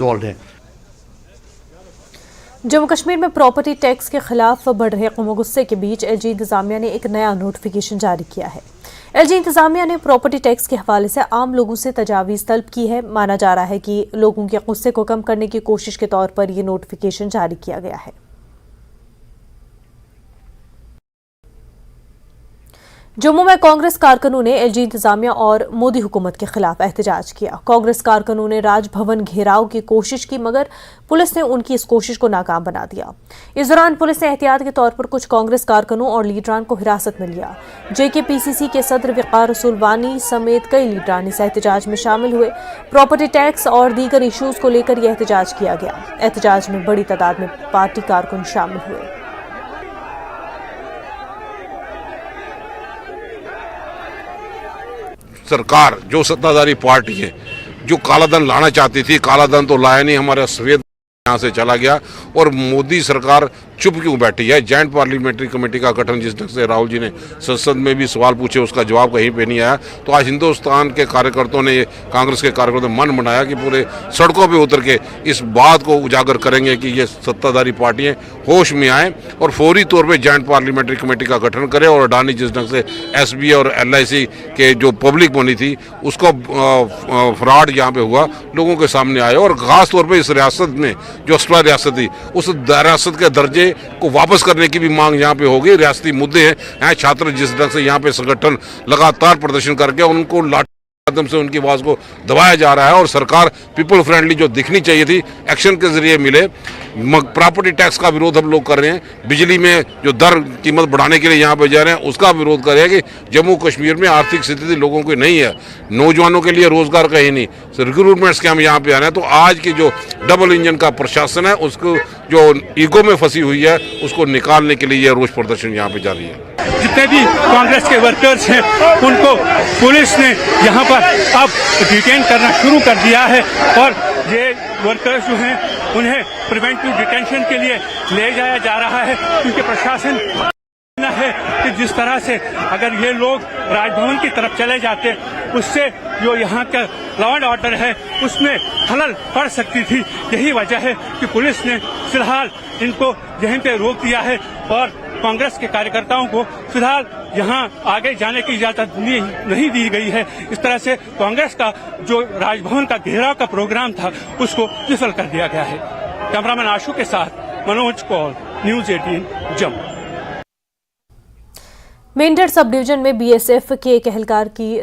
Involve है। जम्मू कश्मीर में property tax के खिलाफ बढ़ रहे कौम गुस्से के बीच एलजी इंतजामिया ने एक नया नोटिफिकेशन जारी किया है। एलजी इंतजामिया ने प्रॉपर्टी टैक्स के हवाले से आम लोगों से तजावीज़ तलब की है। माना जा रहा है कि लोगों के गुस्से को कम करने की कोशिश के तौर पर यह नोटिफिकेशन जारी किया गया है। जम्मू में कांग्रेस कारकुनों ने एलजी इंतजामिया और मोदी हुकूमत के खिलाफ एहतजाज किया। कांग्रेस कारकुनों ने राजभवन घेराव की कोशिश की, मगर पुलिस ने उनकी इस कोशिश को नाकाम बना दिया। इस दौरान पुलिस ने एहतियात के तौर पर कुछ कांग्रेस कारकुनों और लीडरान को हिरासत में लिया। जेकेपीसीसी के सदर वक़ार रसूल वानी समेत कई लीडरान इस एहतजाज में शामिल हुए। प्रॉपर्टी टैक्स और दीगर इशूज को लेकर यह एहतजाज किया गया। एहतजाज में बड़ी तादाद में पार्टी कारकुन शामिल हुए। सरकार जो सत्ताधारी पार्टी है जो काला धन लाना चाहती थी, काला धन तो लाया नहीं, हमारा सफेद यहाँ से चला गया। और मोदी सरकार चुप क्यों बैठी है? जॉइंट पार्लियामेंट्री कमेटी का गठन जिस ढंग से राहुल जी ने संसद में भी सवाल पूछे, उसका जवाब कहीं पे नहीं आया। तो आज हिंदुस्तान के कार्यकर्ताओं ने, कांग्रेस के कार्यकर्ताओं ने मन बनाया कि पूरे सड़कों पे उतर के इस बात को उजागर करेंगे कि ये सत्ताधारी पार्टियां होश में आए और फौरी तौर पे जॉइंट पार्लियामेंट्री कमेटी का गठन करें। और अडानी जिस ढंग से एसबीआई और एलआईसी के जो पब्लिक बनी थी उसको फ्रॉड यहाँ पे हुआ, लोगों के सामने आए। और खास तौर पर इस रियासत में जो अस्पताल रियासत थी, उस रियासत के दर्जे को वापस करने की भी मांग यहाँ पे होगी। रियासती मुद्दे हैं, छात्र जिस ढंग से यहाँ पे संगठन लगातार प्रदर्शन करके उनको लाठी माध्यम से उनकी आवाज को दबाया जा रहा है। और सरकार पीपल फ्रेंडली जो दिखनी चाहिए थी, एक्शन के जरिए मिले। प्रॉपर्टी टैक्स का विरोध हम लोग कर रहे हैं। बिजली में जो दर कीमत बढ़ाने के लिए यहाँ पे जा रहे हैं, उसका विरोध कर रहे हैं कि जम्मू कश्मीर में आर्थिक स्थिति लोगों की नहीं है, नौजवानों के लिए रोजगार कहीं नहीं, रिक्रूटमेंट स्कैम यहाँ पे आ रहे हैं। तो आज की जो डबल इंजन का प्रशासन है, उसको जो ईगो में फंसी हुई है, उसको निकालने के लिए यह रोष प्रदर्शन यहाँ पे जारी है। जितने भी कांग्रेस के वर्कर्स हैं उनको पुलिस ने यहाँ पर अब डिटेन करना शुरू कर दिया है। और ये वर्कर्स जो हैं उन्हें प्रिवेंटिव डिटेंशन के लिए ले जाया जा रहा है, क्योंकि प्रशासन है कि जिस तरह से अगर ये लोग राजभवन की तरफ चले जाते, उससे जो यहाँ का लॉ एंड ऑर्डर है उसमें खलल पड़ सकती थी। यही वजह है कि पुलिस ने फिलहाल इनको यहीं पे रोक दिया है और कांग्रेस के कार्यकर्ताओं को फिलहाल यहाँ आगे जाने की इजाजत नहीं दी गई है। इस तरह से कांग्रेस का जो राजभवन का घेराव का प्रोग्राम था उसको विफल कर दिया गया है। कैमरामैन आशु के साथ Manoj Kaul, news 18 Jammu. Mendhar sub division में बीएसएफ के एक एहलकार की